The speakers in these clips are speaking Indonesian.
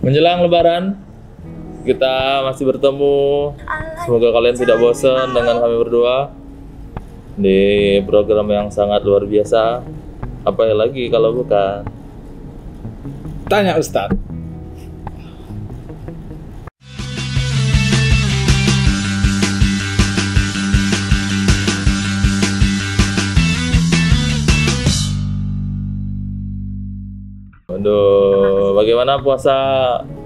Menjelang Lebaran, kita masih bertemu. Semoga kalian tidak bosan dengan kami berdua di program yang sangat luar biasa. Apa lagi kalau bukan Tanya Ustadz. Aduh, bagaimana puasa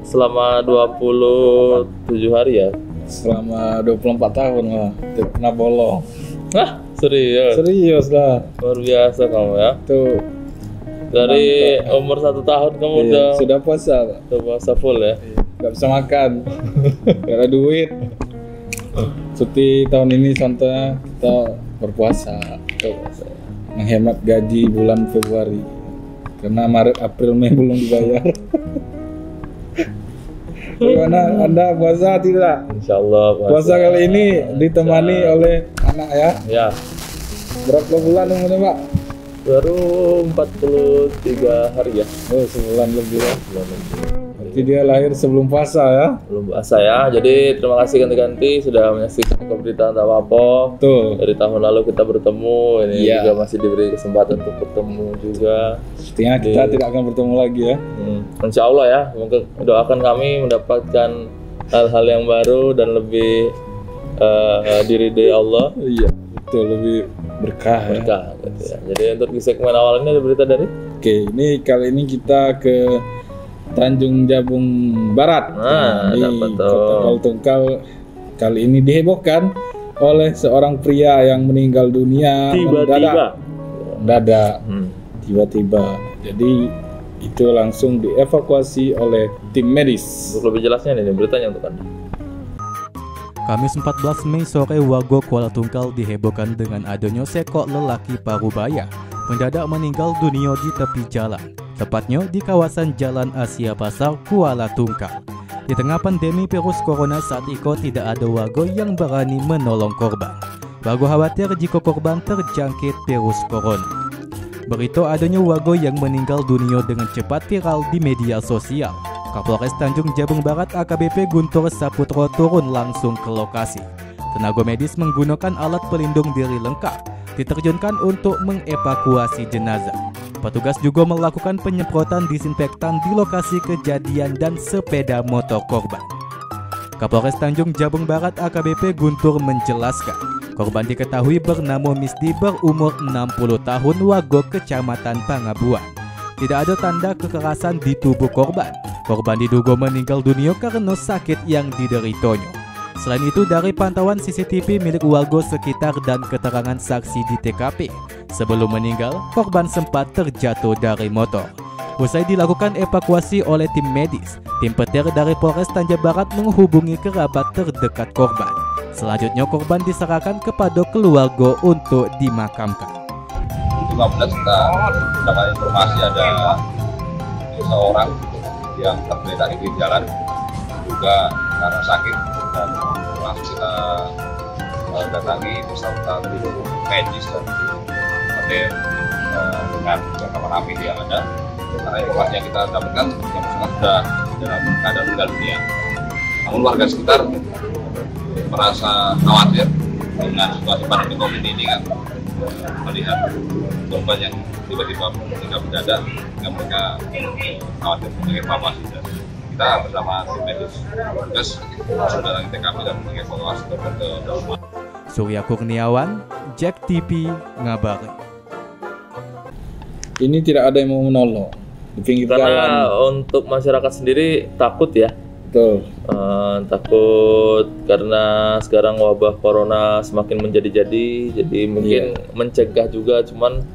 selama 27 hari ya? Selama 24 tahun lah, tidak pernah bolong. Hah? Serius? Serius lah. Luar biasa kamu ya. Tuh. Dari umur 1 tahun kamu sudah puasa. udah puasa full ya? Gak bisa makan. Gak ada duit. Seperti tahun ini contohnya kita berpuasa. Menghemat gaji bulan Februari. Karena Maret, April, Mei belum dibayar. Bagaimana Anda puasa tidak? Insya Allah Puasa kali ini ditemani oleh anak ya? Ya. Berapa bulan umurnya Pak? Baru 43 hari ya. Oh, sebulan lebih ya. Belum Berarti dia lahir sebelum puasa ya? Belum puasa ya. Jadi terima kasih ganti-ganti sudah menyaksikan pemberitaan Tak Wapo. Tuh. Dari tahun lalu kita bertemu. Ini Iya. juga masih diberi kesempatan untuk bertemu juga. Sepertinya kita tidak akan bertemu lagi ya. Insya Allah ya. Semoga doakan kami mendapatkan hal-hal yang baru dan lebih diridai Allah. Iya, betul, lebih berkah ya. Berkah gitu ya. Jadi untuk di segmen awal ini ada berita dari Oke, ini kali ini kita ke Tanjung Jabung Barat. Nah, ini dapat tuh. Kota Kaltungkal kali ini dihebohkan oleh seorang pria yang meninggal dunia tiba-tiba. mendadak. Tiba-tiba. Jadi itu langsung dievakuasi oleh tim medis. Untuk lebih jelasnya nih beritanya untuk Anda. Kamis 14 Mei sore warga Kuala Tungkal dihebohkan dengan adanya sekok lelaki parubaya mendadak meninggal dunia di tepi jalan, tepatnya di kawasan Jalan Asia Pasar, Kuala Tungkal. Di tengah pandemi virus corona saat itu tidak ada warga yang berani menolong korban. Warga khawatir jika korban terjangkit virus corona. Berita adanya warga yang meninggal dunia dengan cepat viral di media sosial. Kapolres Tanjung Jabung Barat AKBP Guntur Saputro turun langsung ke lokasi. Tenaga medis menggunakan alat pelindung diri lengkap diterjunkan untuk mengevakuasi jenazah. Petugas juga melakukan penyemprotan disinfektan di lokasi kejadian dan sepeda motor korban. Kapolres Tanjung Jabung Barat AKBP Guntur menjelaskan, korban diketahui bernama Misdi berumur 60 tahun warga Kecamatan Pangabuan. Tidak ada tanda kekerasan di tubuh korban. Korban diduga meninggal dunia karena sakit yang dideritanya. Selain itu, dari pantauan CCTV milik warga sekitar dan keterangan saksi di TKP, sebelum meninggal, korban sempat terjatuh dari motor. Usai dilakukan evakuasi oleh tim medis, tim petir dari Polres Tanjung Barat menghubungi kerabat terdekat korban. Selanjutnya korban diserahkan kepada keluarga untuk dimakamkan. 15 kita dapat informasi ada seseorang yang tergeletak di jalan juga karena sakit dan langsung kita datangi beserta tim medis dan tim dengan rekaman api yang ada. Karena informasi yang kita dapatkan yang sudah dalam keadaan meninggal dunia. Namun warga sekitar merasa khawatir dengan situasi pandemi COVID ini kan, melihat korban yang tiba-tiba meninggal mendadak, sehingga mereka khawatir mengevakuasi. Kita bersama tim medis tugas sudah lagi TKP dan mengevakuasi korban ke rumah. Surya Kurniawan, Jack TV, ngabari. Ini tidak ada yang mau menolong di pinggir jalan. Karena untuk masyarakat sendiri takut ya. Betul. Takut karena sekarang wabah corona semakin menjadi-jadi, jadi mungkin mencegah juga. Cuman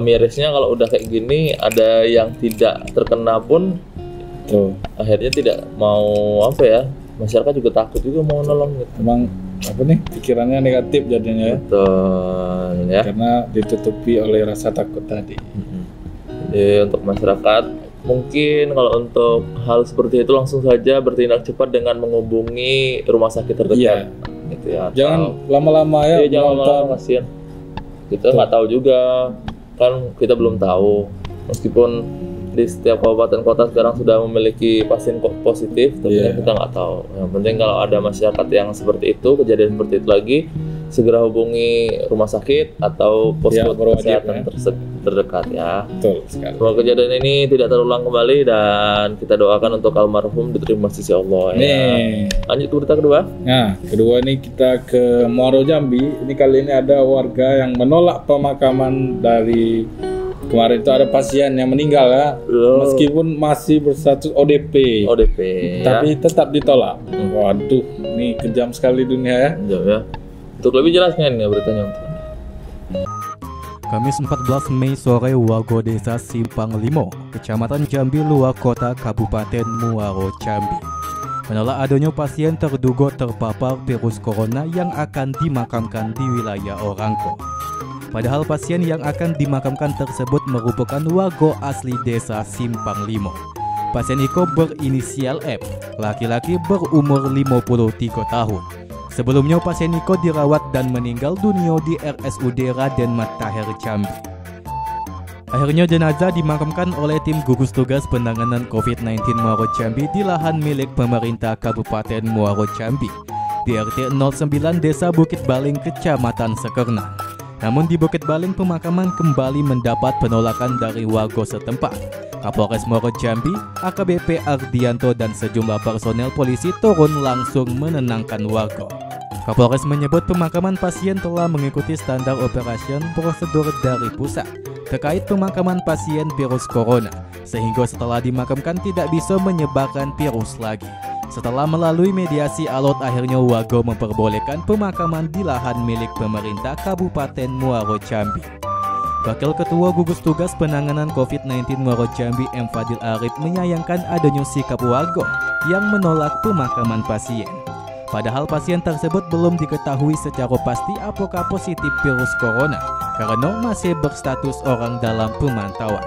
mirisnya kalau udah kayak gini ada yang tidak terkena pun, akhirnya tidak mau apa ya, masyarakat juga takut juga mau nolong gitu. Emang apa nih pikirannya negatif jadinya ya. Betul ya. Karena ditutupi oleh rasa takut tadi. Jadi untuk masyarakat mungkin kalau untuk hal seperti itu langsung saja bertindak cepat dengan menghubungi rumah sakit terdekat. Gitu ya. Jangan lama-lama ya. Jangan lama-lama, kasihan. Kita nggak tahu juga, kan kita belum tahu. Meskipun di setiap kabupaten kota sekarang sudah memiliki pasien positif, tapi Iya. kita nggak tahu. Yang penting kalau ada masyarakat yang seperti itu, kejadian seperti itu lagi, segera hubungi rumah sakit atau posko berwajib, kesehatan ya. terdekat ya. Betul sekali. Semoga kejadian ini tidak terulang kembali dan kita doakan untuk almarhum diterima sisi Allah ya. Nih, Lanjut ke berita kedua. nah kedua ini kita ke Muaro Jambi. Ini kali ini ada warga yang menolak pemakaman dari kemarin itu ada pasien yang meninggal ya, meskipun masih berstatus ODP, ODP tapi tetap ditolak. Waduh, ini kejam sekali dunia ya. ya. Ya. Untuk lebih jelasnya ini beritanya untuk Anda. Kamis 14 Mei sore warga desa Simpang Limo, Kecamatan Jambi luar kota Kabupaten Muaro Jambi, menolak adanya pasien terduga terpapar virus corona yang akan dimakamkan di wilayah Orangko. Padahal pasien yang akan dimakamkan tersebut merupakan warga asli desa Simpang Limo. Pasien Iko berinisial M, laki-laki berumur 53 tahun. Sebelumnya pasien Niko dirawat dan meninggal dunia di RSUD Raden Matahir Jambi. Akhirnya jenazah dimakamkan oleh tim gugus tugas penanganan COVID-19 Muaro Jambi di lahan milik pemerintah Kabupaten Muaro Jambi di RT 09 Desa Bukit Baling, Kecamatan Sekernan. Namun di Bukit Baling pemakaman kembali mendapat penolakan dari warga setempat. Kapolres Muaro Jambi, AKBP Ardianto dan sejumlah personel polisi turun langsung menenangkan warga. Kapolres menyebut pemakaman pasien telah mengikuti standar operation prosedur dari pusat terkait pemakaman pasien virus corona, sehingga setelah dimakamkan tidak bisa menyebarkan virus lagi. Setelah melalui mediasi alot, akhirnya warga memperbolehkan pemakaman di lahan milik pemerintah Kabupaten Muaro Jambi. Wakil Ketua Gugus Tugas Penanganan COVID-19 Muaro Jambi M. Fadil Arif menyayangkan adanya sikap warga yang menolak pemakaman pasien. Padahal pasien tersebut belum diketahui secara pasti apakah positif virus corona karena masih berstatus orang dalam pemantauan.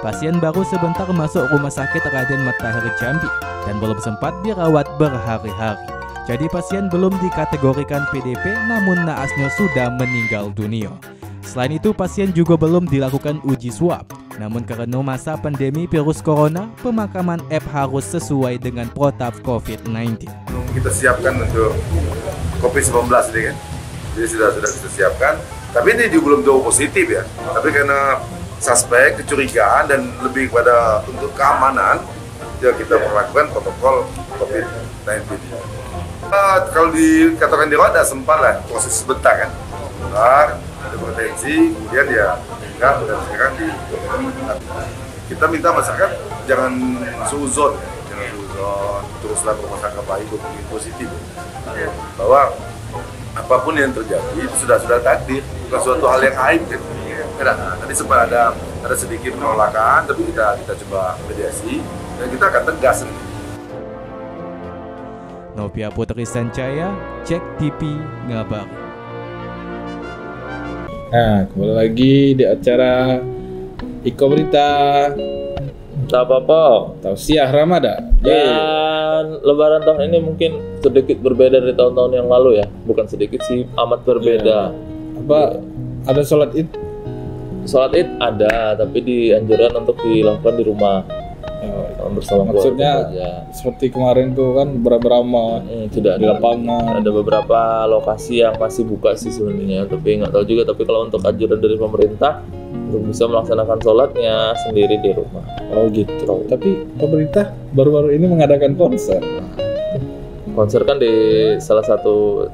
Pasien baru sebentar masuk rumah sakit Raden Matahir Jambi dan belum sempat dirawat berhari-hari. Jadi pasien belum dikategorikan PDP namun naasnya sudah meninggal dunia. Selain itu pasien juga belum dilakukan uji swab. Namun karena masa pandemi virus corona, pemakaman F harus sesuai dengan protap COVID-19. Kita siapkan untuk COVID-19 ini kan, jadi sudah kita siapkan. Tapi ini juga belum tahu positif ya. Tapi karena suspek, kecurigaan dan lebih pada untuk keamanan, ya kita melakukan protokol COVID-19. Kalau dikatakan dirawat ada sempat lah proses sebentar kan, sebentar ada potensi, kemudian ya enggak, dan sekarang kita minta masyarakat jangan suzon, teruslah berprasangka baik, berpikir positif, bahwa apapun yang terjadi itu sudah takdir, bukan suatu hal yang aib kan. Tadi sempat ada sedikit penolakan, tapi kita coba mediasi dan kita akan tegas. Novia Putri Sancaya, Cek TV Ngabari. Nah, kembali lagi di acara Iko Berita Tak apa-apa. Tausiah Ramadan. Dan Lebaran tahun ini mungkin sedikit berbeda dari tahun-tahun yang lalu ya. Bukan sedikit sih, amat berbeda. Apa ada sholat Id? Sholat Id ada, tapi dianjurkan untuk dilakukan di rumah bersama Maksudnya keluarga saja. seperti kemarin tuh kan beramai Tidak di ada. lapangan. Ada beberapa lokasi yang masih buka sih sebenarnya, tapi nggak tahu juga. Tapi kalau untuk anjuran dari pemerintah untuk bisa melaksanakan sholatnya sendiri di rumah. Oh gitu. Tapi pemerintah baru-baru ini mengadakan konser. Konser kan di salah satu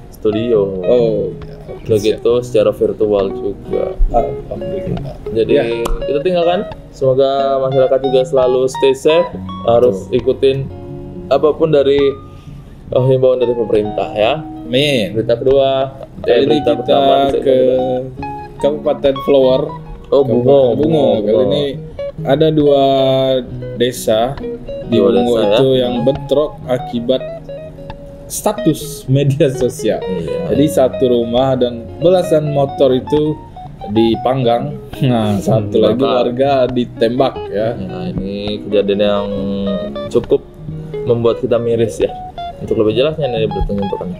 studio. Oh, Udah gitu secara virtual juga. alhamdulillah. Jadi kita tinggalkan. Semoga masyarakat juga selalu stay safe. Harus ikutin apapun dari himbauan dari pemerintah ya. Amin. Berita kedua, Kali ini berita kita pertama di ke Kabupaten Flower. Oh, Bungo. Kali ini ada dua desa di Dua Bungo desa, itu yang bentrok akibat status media sosial. Iya. Jadi satu rumah dan belasan motor itu dipanggang. Nah, satu lagi warga ditembak ya. Nah, ini kejadian yang cukup membuat kita miris ya. Untuk lebih jelasnya ini beritanya untuk Anda.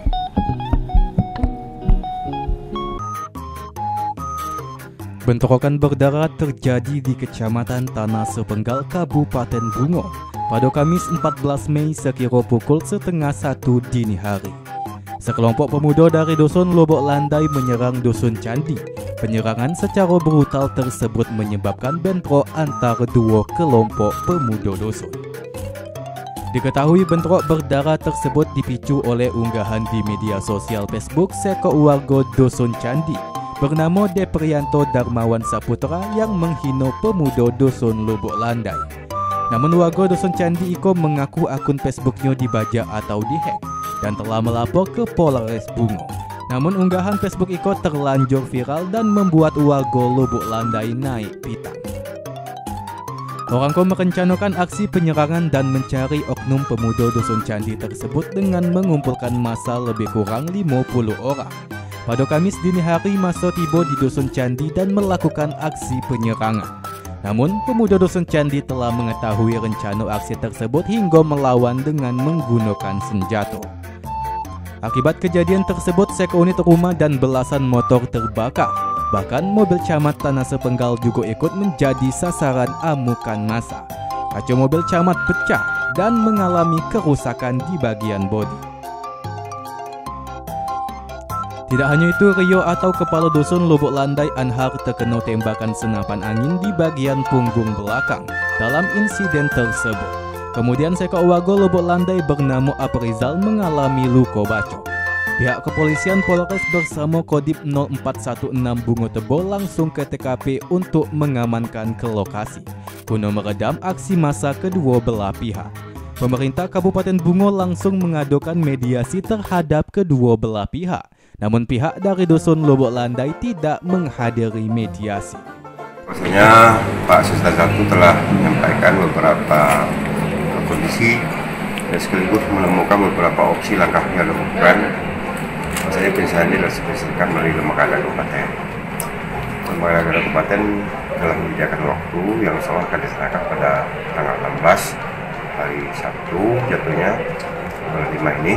Bentrokan berdarah terjadi di Kecamatan Tanah Sepenggal, Kabupaten Bungo pada Kamis 14 Mei sekira pukul 12:30 dini hari. Sekelompok pemuda dari Dusun Lobok Landai menyerang Dusun Candi. Penyerangan secara brutal tersebut menyebabkan bentrok antara dua kelompok pemuda dusun. Diketahui bentrok berdarah tersebut dipicu oleh unggahan di media sosial Facebook seko warga Dusun Candi bernama Deprianto Darmawan Saputra yang menghina pemuda Dusun Lobok Landai. Namun warga Dusun Candi Iko mengaku akun Facebooknya dibajak atau dihack dan telah melapor ke Polres Bungo. Namun unggahan Facebook Iko terlanjur viral dan membuat warga Lobok Landai naik pitam. Orangko merencanakan aksi penyerangan dan mencari oknum pemuda Dusun Candi tersebut dengan mengumpulkan massa lebih kurang 50 orang. Pada Kamis dini hari massa tiba di Dusun Candi dan melakukan aksi penyerangan. Namun pemuda Dusun Candi telah mengetahui rencana aksi tersebut hingga melawan dengan menggunakan senjata. Akibat kejadian tersebut, seunit rumah dan belasan motor terbakar. Bahkan mobil camat Tanah Sepenggal juga ikut menjadi sasaran amukan massa. Kaca mobil camat pecah dan mengalami kerusakan di bagian bodi. Tidak hanya itu, Rio atau kepala dusun Lobok Landai Anhar terkena tembakan senapan angin di bagian punggung belakang dalam insiden tersebut. Kemudian seekor warga Lobok Landai bernama Aprizal mengalami luka bacok. Pihak kepolisian Polres bersama Kodim 0416 Bungo Tebo langsung ke TKP untuk mengamankan ke lokasi guna meredam aksi massa kedua belah pihak. Pemerintah Kabupaten Bungo langsung mengadakan mediasi terhadap kedua belah pihak. Namun pihak dari Dusun Lobok Landai tidak menghadiri mediasi. Maksudnya Pak Sista 1 telah menyampaikan beberapa kondisi dan sekaligus menemukan beberapa opsi langkah yang dilakukan. Maksudnya penyesuaian ini adalah diselesaikan melalui lembaga kabupaten. Lembaga kabupaten telah menyediakan waktu yang insya akan diserahkan pada tanggal 16 hari Sabtu jatuhnya tanggal 5 ini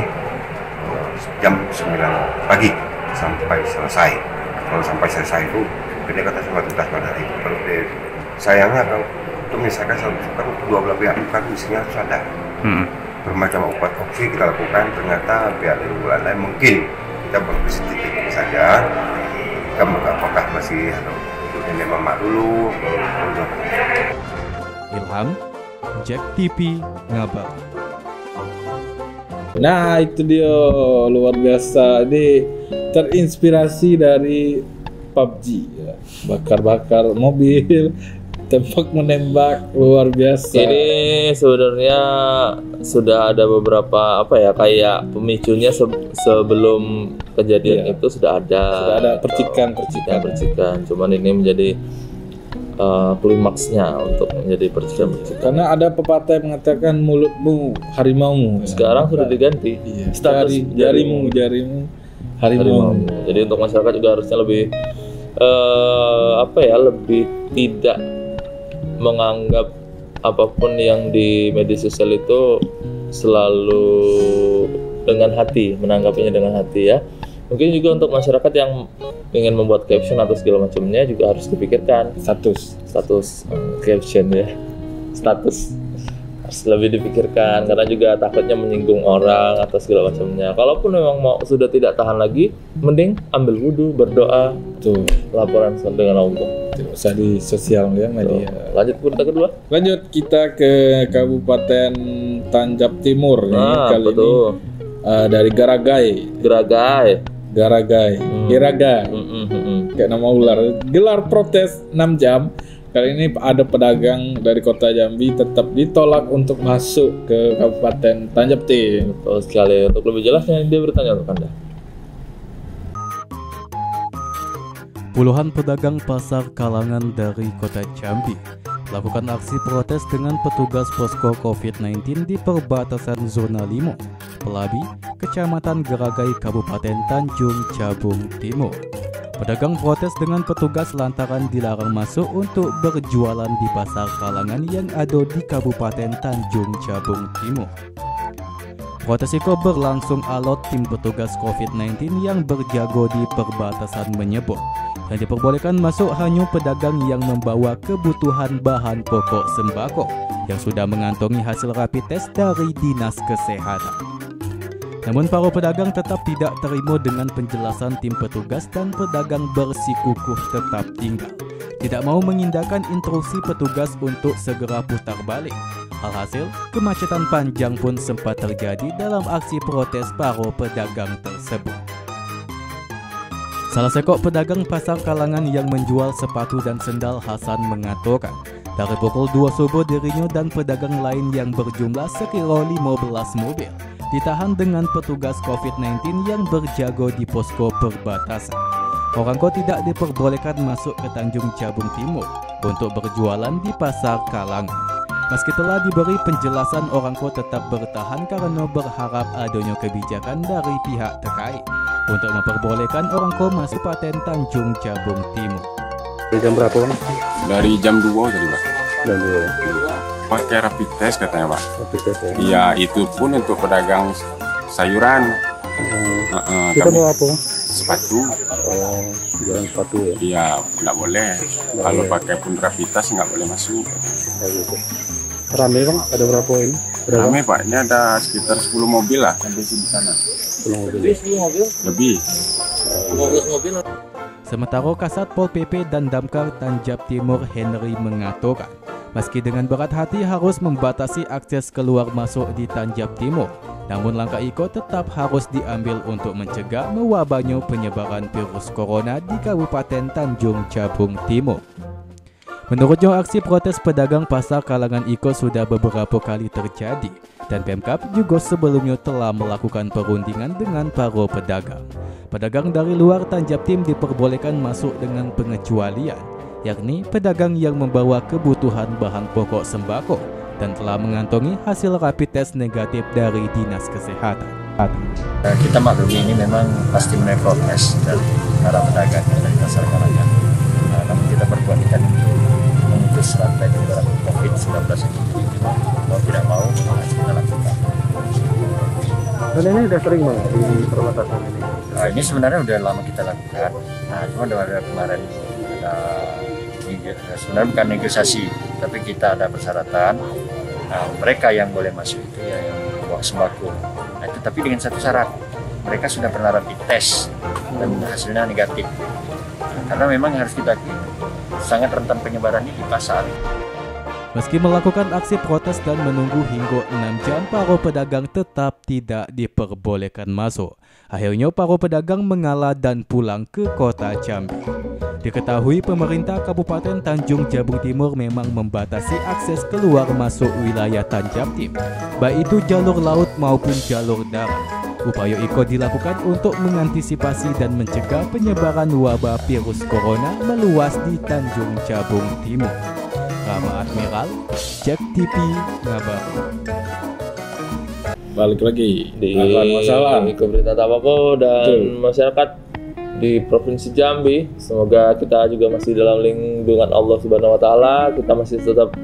jam 9 pagi sampai selesai. Kalau sampai selesai itu beda kata sama tuntas pada hari itu. Kalau sayangnya kalau untuk misalkan dua belah pihak kan mestinya harus ada bermacam opsi kita lakukan. Ternyata pihak dari bulan lain mungkin kita berpikir titik saja. Kamu apakah masih untuk nenek mama dulu? Ilham, Jack TV, Ngabar. Nah itu dia luar biasa. Ini terinspirasi dari PUBG ya. Bakar-bakar mobil, tembak menembak, luar biasa. Ini sebenarnya sudah ada beberapa kayak pemicunya sebelum kejadian itu sudah ada percikan. Cuman ini menjadi klimaksnya untuk menjadi percikan. Karena ada pepatah yang mengatakan mulutmu harimaumu. Sekarang sudah diganti. Iya. Status jarimu harimau. Jadi untuk masyarakat juga harusnya lebih lebih tidak menganggap apapun yang di media sosial itu selalu dengan hati, menanggapinya dengan hati ya. Mungkin juga untuk masyarakat yang ingin membuat caption atau segala macamnya juga harus dipikirkan status caption ya, status harus lebih dipikirkan karena juga takutnya menyinggung orang atau segala macamnya. Kalaupun memang sudah tidak tahan lagi, mending ambil wudhu, berdoa, laporan dengan Allah. Usah di sosial media. Lanjut berita kedua. Lanjut kita ke Kabupaten Tanjab Timur kali ini dari Garagai. Kayak nama ular. Gelar protes 6 jam. Kali ini ada pedagang dari kota Jambi tetap ditolak untuk masuk ke Kabupaten Tanjab Timur. Betul sekali. Untuk lebih jelasnya dia bertanya untuk Anda. Puluhan pedagang pasar kalangan dari kota Jambi lakukan aksi protes dengan petugas posko COVID-19 di perbatasan zona 5, Pelabi, Kecamatan Garagai, Kabupaten Tanjung Jabung Timur. Pedagang protes dengan petugas lantaran dilarang masuk untuk berjualan di pasar kalangan yang ada di Kabupaten Tanjung Jabung Timur. Protes Iko berlangsung alot tim petugas COVID-19 yang berjago di perbatasan menyebut yang diperbolehkan masuk hanya pedagang yang membawa kebutuhan bahan pokok sembako yang sudah mengantongi hasil rapid test dari Dinas Kesehatan. Namun para pedagang tetap tidak terima dengan penjelasan tim petugas dan pedagang bersikukuh tetap tinggal. Tidak mau mengindahkan instruksi petugas untuk segera putar balik. Alhasil, kemacetan panjang pun sempat terjadi dalam aksi protes para pedagang tersebut. Salah sekok pedagang pasar Kalangan yang menjual sepatu dan sendal Hasan mengatakan, dari pukul 2 subuh dirinya dan pedagang lain yang berjumlah sekira 15 mobil ditahan dengan petugas COVID-19 yang berjago di posko perbatasan. Orangko tidak diperbolehkan masuk ke Tanjung Jabung Timur untuk berjualan di pasar Kalangan. Meski telah diberi penjelasan, orangko tetap bertahan karena berharap adanya kebijakan dari pihak terkait untuk memperbolehkan orangko masuk paten Tanjung Jabung Timur. Dari jam berapa, Bang? Dari jam 2 tadi, Pak. Jam 2 ya? Pakai rapid test katanya, Pak. Rapid test ya? Iya, itu pun untuk pedagang sayuran. Kita mau apa, Bang? Sepatu. Oh, jualan sepatu ya? Iya, nggak boleh. Kalau pakai pun rapid test nggak boleh masuk. Oh, gitu. Rame, Bang? Ada berapa ini? Berapa? Rame, Pak. Ini ada sekitar 10 mobil lah sampai di sana. 10 mobil. Lebih. Sementara Kasat Pol PP dan Damkar Tanjab Timur Henry mengatakan, meski dengan berat hati harus membatasi akses keluar masuk di Tanjab Timur, namun langkah Iko tetap harus diambil untuk mencegah mewabahnya penyebaran virus corona di Kabupaten Tanjung Jabung Timur. Menurutnya, aksi protes pedagang pasar Kalangan Iko sudah beberapa kali terjadi dan Pemkab juga sebelumnya telah melakukan perundingan dengan para pedagang. Pedagang dari luar Tanjab Tim diperbolehkan masuk dengan pengecualian, yakni pedagang yang membawa kebutuhan bahan pokok sembako dan telah mengantongi hasil rapid test negatif dari Dinas Kesehatan. Kita maklumi ini memang pasti menuai protes dari para pedagang dari pasar Kalangan. Namun kita berbuat ikan memutus rantai penyebaran COVID-19 ini. Mau tidak mau harus kita lakukan. Dan ini udah sering, Bang, di perbatasan ini? Ini sebenarnya udah lama kita lakukan. Cuma ada kemarin sebenarnya bukan negosiasi, tapi kita ada persyaratan. Mereka yang boleh masuk itu ya yang bawa sembako. Itu tapi dengan satu syarat, mereka sudah pernah rapid test dan hasilnya negatif. Karena memang harus kita sangat rentan penyebarannya di pasar. Meski melakukan aksi protes dan menunggu hingga 6 jam, para pedagang tetap tidak diperbolehkan masuk. Akhirnya para pedagang mengalah dan pulang ke kota Jambi. Diketahui pemerintah Kabupaten Tanjung Jabung Timur memang membatasi akses keluar masuk wilayah Tanjab Tim, baik itu jalur laut maupun jalur darat. Upaya Iko dilakukan untuk mengantisipasi dan mencegah penyebaran wabah virus corona meluas di Tanjung Jabung Timur. Rama Admiral, Jack TV, Ngabar. Balik lagi Di masalah pemerintah Tabako dan masyarakat di Provinsi Jambi. Semoga kita juga masih dalam lindungan Allah Subhanahu wa Ta'ala. Kita masih tetap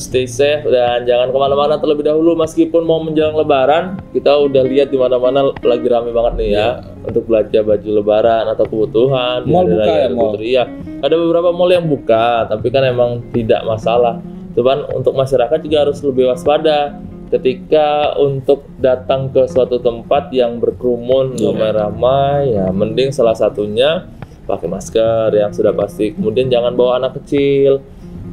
stay safe dan jangan kemana-mana terlebih dahulu. Meskipun mau menjelang Lebaran, kita udah lihat di mana-mana lagi rame banget nih ya untuk belanja baju Lebaran atau kebutuhan. Mall buka ya, mall. Iya, ada beberapa mall yang buka, tapi kan emang tidak masalah. Cuman untuk masyarakat juga harus lebih waspada ketika untuk datang ke suatu tempat yang berkerumun ramai-ramai. Ya mending salah satunya pakai masker yang sudah pasti. Kemudian jangan bawa anak kecil,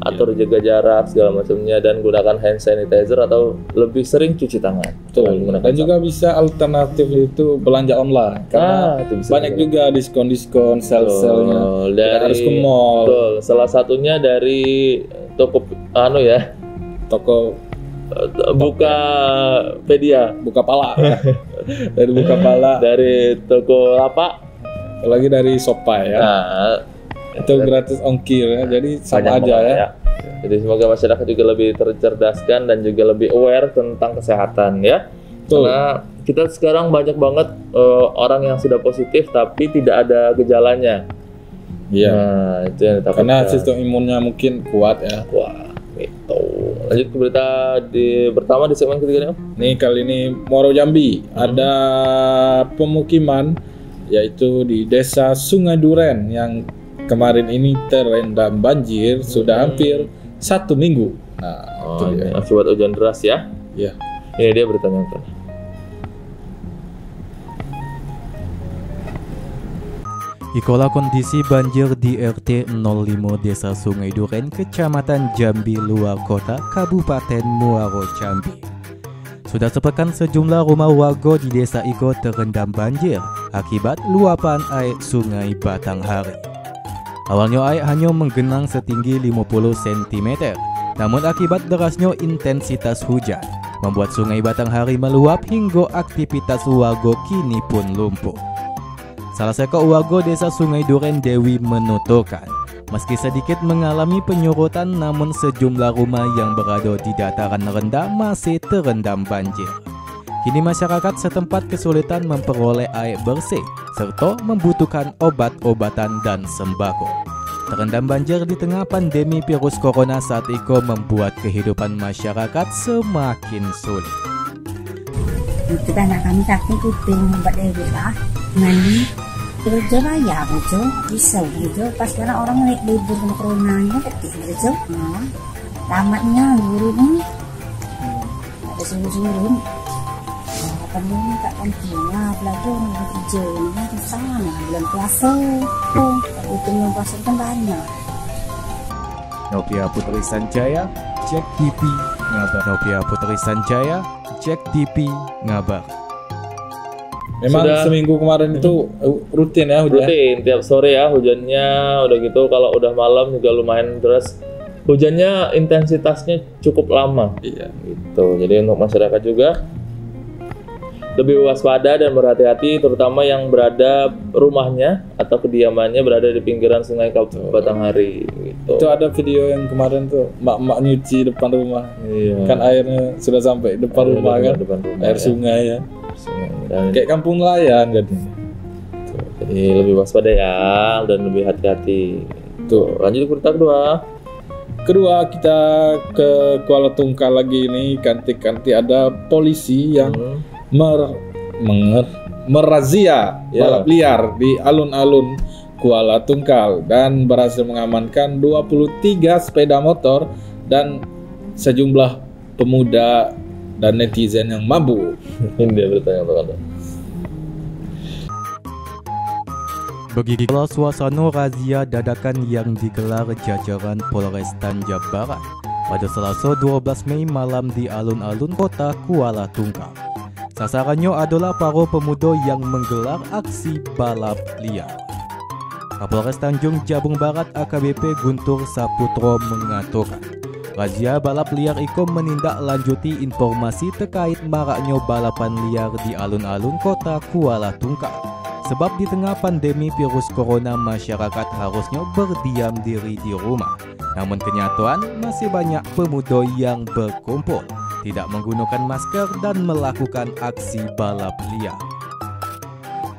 atur jaga jarak segala macamnya, dan gunakan hand sanitizer atau lebih sering cuci tangan. Dan juga bisa alternatif itu belanja online karena itu bisa banyak juga diskon-diskon sel-selnya. Tidak harus ke mall. Betul. Salah satunya dari toko toko Bukapedia, Bukapala. Dari Bukapala, dari toko lapak, apalagi dari Sopai ya. Itu gratis ongkir ya, jadi sama aja ya. Jadi semoga masyarakat juga lebih tercerdaskan dan juga lebih aware tentang kesehatan ya. Karena kita sekarang banyak banget orang yang sudah positif tapi tidak ada gejalanya. Iya. Nah, itu yang ditakutkan. Karena sistem imunnya mungkin kuat ya. Wah, itu. Lanjut ke berita pertama di segmen ketiga nih, Om. Nih kali ini Muaro Jambi ada pemukiman yaitu di Desa Sungai Duren yang kemarin ini terendam banjir sudah hampir 1 minggu. Nah, itu dia. Akibat hujan deras ya. Ya. Ini dia beritanya. Ikola kondisi banjir di RT 05 Desa Sungai Duren, Kecamatan Jambi Luar Kota, Kabupaten Muaro Jambi. Sudah sepekan sejumlah rumah warga di desa Iko terendam banjir akibat luapan air Sungai Batanghari. Awalnya air hanya menggenang setinggi 50 cm, namun akibat derasnya intensitas hujan, membuat Sungai Batanghari meluap hingga aktivitas warga kini pun lumpuh. Salah seorang warga desa Sungai Duren, Dewi, menuturkan, meski sedikit mengalami penyurutan, namun sejumlah rumah yang berada di dataran rendah masih terendam banjir. Kini masyarakat setempat kesulitan memperoleh air bersih, serta membutuhkan obat-obatan dan sembako. Terendam banjir di tengah pandemi virus corona saat itu membuat kehidupan masyarakat semakin sulit. Itu anak kami sakit kuping, obat dewi lah, mandi. Kerja bayar itu bisa gitu. Pas sekarang orang naik libur sama coronanya ketik gitu. Tamatnya guru nih ada suruh-suruh. Kamu tak penting lah belajar untuk kerja ini susah lah bulan puasa. Itu bulan puasa kan banyak. Novia Putri Sanjaya, Jack TV ngabar. Novia Putri Sanjaya, Jack TV ngabar. Memang seminggu kemarin itu rutin ya hujan? Rutin, tiap sore ya hujannya. Udah gitu kalau udah malam juga lumayan deras. Hujannya intensitasnya cukup lama. Iya. Gitu. Jadi untuk masyarakat juga lebih waspada dan berhati-hati, terutama yang berada rumahnya atau kediamannya berada di pinggiran Sungai Batanghari. Gitu. Itu ada video yang kemarin tuh mak-mak nyuci depan rumah. Iya. Kan airnya sudah sampai depan rumah kan? Depan rumah, air sungai ya. Dan kayak kampung nelayan jadi. Jadi lebih waspada ya dan lebih hati-hati. Tuh, lanjut ke berita kedua. Kedua kita ke Kuala Tungkal lagi ini, kanti ada polisi yang merazia balap liar di alun-alun Kuala Tungkal dan berhasil mengamankan 23 sepeda motor dan sejumlah pemuda dan netizen yang mabuk. Ini dia beritanya untuk Anda. Begitulah suasana razia dadakan yang digelar jajaran Polres Tanjab Barat pada Selasa 12 Mei malam di alun-alun kota Kuala Tungkal. Sasarannya adalah para pemuda yang menggelar aksi balap liar. Kapolres Tanjung Jabung Barat AKBP Guntur Saputro mengatakan, razia balap liar itu menindaklanjuti informasi terkait maraknya balapan liar di alun-alun kota Kuala Tungkal. Sebab di tengah pandemi virus corona masyarakat harusnya berdiam diri di rumah. Namun kenyataan masih banyak pemuda yang berkumpul, tidak menggunakan masker dan melakukan aksi balap liar.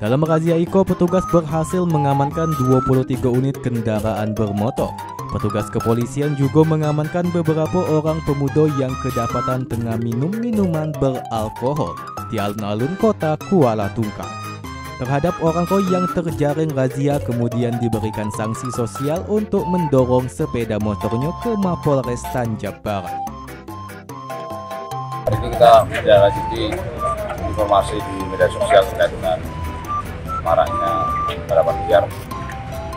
Dalam razia itu, petugas berhasil mengamankan 23 unit kendaraan bermotor. Petugas kepolisian juga mengamankan beberapa orang pemuda yang kedapatan tengah minum minuman beralkohol di alun-alun kota Kuala Tungkal. Terhadap orang yang terjaring razia kemudian diberikan sanksi sosial untuk mendorong sepeda motornya ke Mapolres Tanjab Barat. Hari ini kita menindaklanjuti informasi di media sosial terkait dengan maraknya balapan liar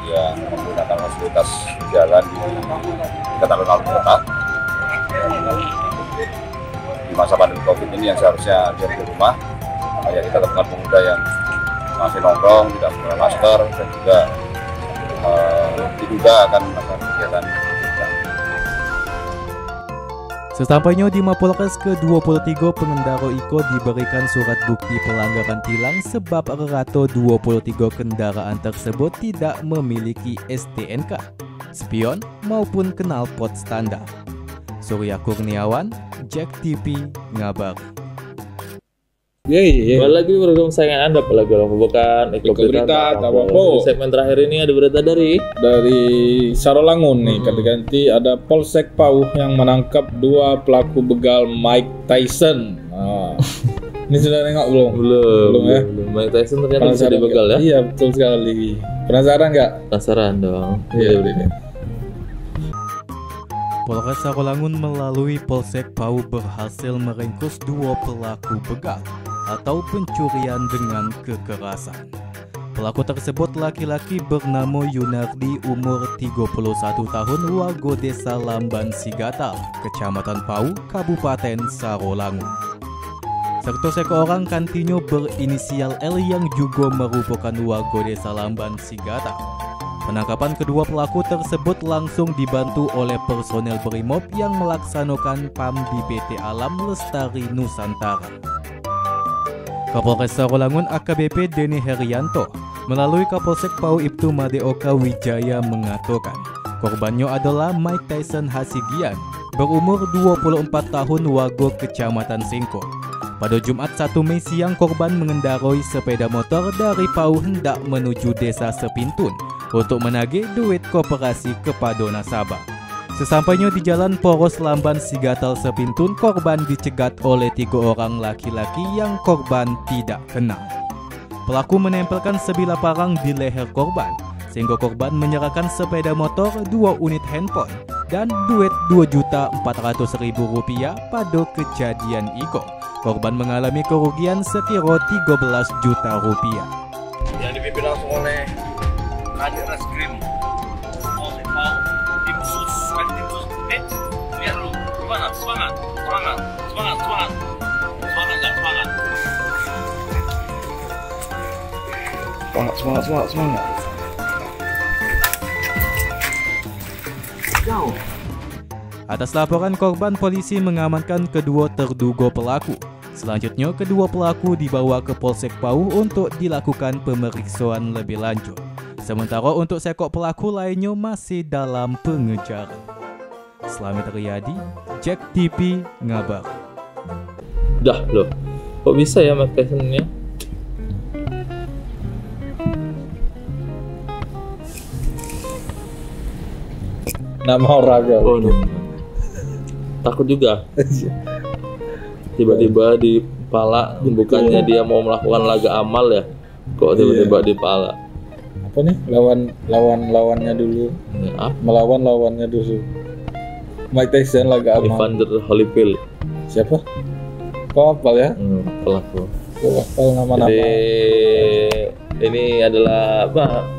yang menggunakan fasilitas jalan di dekat alun-alun kota. Di masa pandemi COVID ini yang seharusnya diam di rumah, hanya kita temukan pemuda yang masih nongkrong, tidak menggunakan masker dan juga diduga akan melakukan kegiatan. Sesampainya di Mapolres ke-23, pengendara Iko diberikan surat bukti pelanggaran tilang sebab rata 23 kendaraan tersebut tidak memiliki STNK, spion maupun knalpot standar. Surya Kurniawan, Jack TV ngabar. Iya. Balik lagi program sayangan Anda, apalagi bukan Eko Berita Tabapo. Segmen terakhir ini ada berita dari Sarolangun nih. Ganti ada Polsek Pauh yang menangkap 2 pelaku begal Mike Tyson. Ini sudah nengok belum ya? Mike Tyson ternyata bisa dibegal ya? Iya, betul sekali. Penasaran nggak? Penasaran dong. Iya. Polres Sarolangun melalui Polsek Pauh berhasil meringkus 2 pelaku begal atau pencurian dengan kekerasan. Pelaku tersebut laki-laki bernama Yunardi, umur 31 tahun, warga Desa Lamban Sigatal, Kecamatan Pauh, Kabupaten Sarolangun. Serta seorang kantinyo berinisial L yang juga merupakan warga Desa Lamban Sigatal. Penangkapan kedua pelaku tersebut langsung dibantu oleh personel Brimob yang melaksanakan PAM di PT Alam Lestari Nusantara. Kapolres Sarolangun AKBP Denny Herianto melalui Kapolsek Pauh Ibtu Madeoka Wijaya mengatakan korbannya adalah Mike Tyson Hasigian berumur 24 tahun, warga Kecamatan Singkor. Pada Jumat 1 Mei siang, korban mengendarai sepeda motor dari Pauh hendak menuju Desa Sepintun untuk menagih duit koperasi kepada nasabah. Sesampainya di Jalan Poros Lamban Sigatal Sepintun, korban dicegat oleh 3 orang laki-laki yang korban tidak kenal. Pelaku menempelkan sebilah parang di leher korban, sehingga korban menyerahkan sepeda motor, 2 unit handphone, dan duit Rp2.400.000 pada kejadian itu. Korban mengalami kerugian sekira Rp13 juta. Yang dipimpin langsung oleh Kadit Reskrim Polsek Pauh, tim sus, lihat dulu, gimana? Semangat. Jauh. Atas laporan korban, polisi mengamankan kedua terduga pelaku. Selanjutnya, kedua pelaku dibawa ke Polsek Pauh untuk dilakukan pemeriksaan lebih lanjut. Sementara untuk sekok pelaku lainnya masih dalam pengejaran. Slamet Riyadi, Jack TV, ngabar. Dah loh, kok bisa ya Mike Tyson-nya? Nama olahraga. Oh, no. Takut juga. Tiba-tiba di pala, bukannya dia mau melakukan laga amal ya, kok tiba-tiba di pala. Apa nih? Lawannya dulu. Ya, melawan lawannya dulu. Mike Tyson laga amal. Evander Holyfield. Siapa? Kau hafal ya? Pelaku. Kau hafal nama-nama. Jadi ini adalah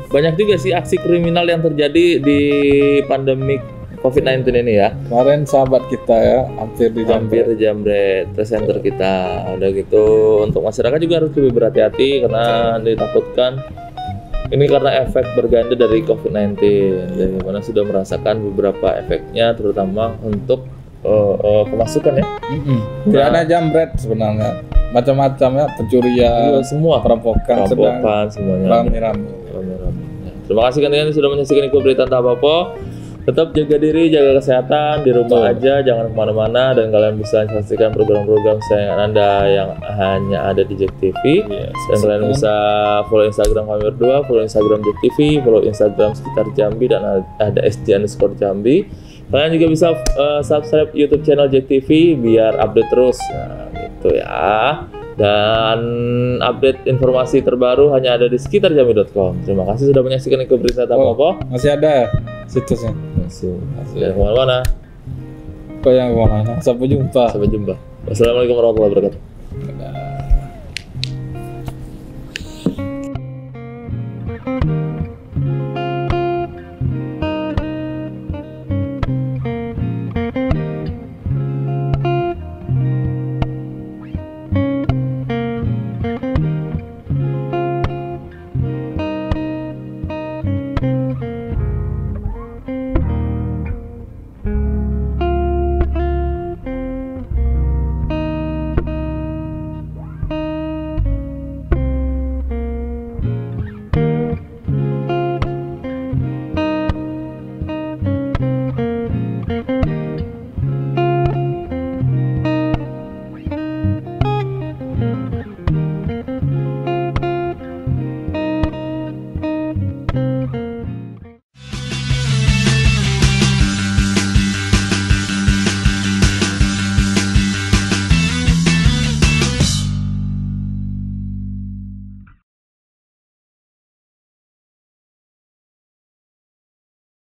banyak juga sih aksi kriminal yang terjadi di pandemik COVID-19 ini ya. Kemarin sahabat kita ya hampir dijamret presenter kita. Udah gitu untuk masyarakat juga harus lebih berhati-hati karena ditakutkan ini karena efek berganda dari COVID-19. Dari mana sudah merasakan beberapa efeknya, terutama untuk pemasukan ya. Tidak ada jambret sebenarnya, macam-macam ya, pencurian, semua, perampokan semuanya rame-rame. Terima kasih kalian sudah menyaksikan Eko Berita Tabapo. Tetap jaga diri, jaga kesehatan, di rumah aja, jangan kemana-mana, dan kalian bisa saksikan program-program kesayangan Anda yang hanya ada di Jack TV. Dan kalian bisa follow Instagram kami berdua, follow Instagram Jack TV, follow Instagram sekitar Jambi, dan ada SJ_Jambi. Kalian juga bisa subscribe YouTube channel Jack TV biar update terus. Nah, gitu ya. Dan update informasi terbaru hanya ada di sekitarjambi.com. Terima kasih sudah menyaksikan Eko Berita Tabapo. Masih ada situsnya. Masih. Jangan kemana-mana. Kau yang kemana-mana. Sampai jumpa. Wassalamualaikum warahmatullahi wabarakatuh.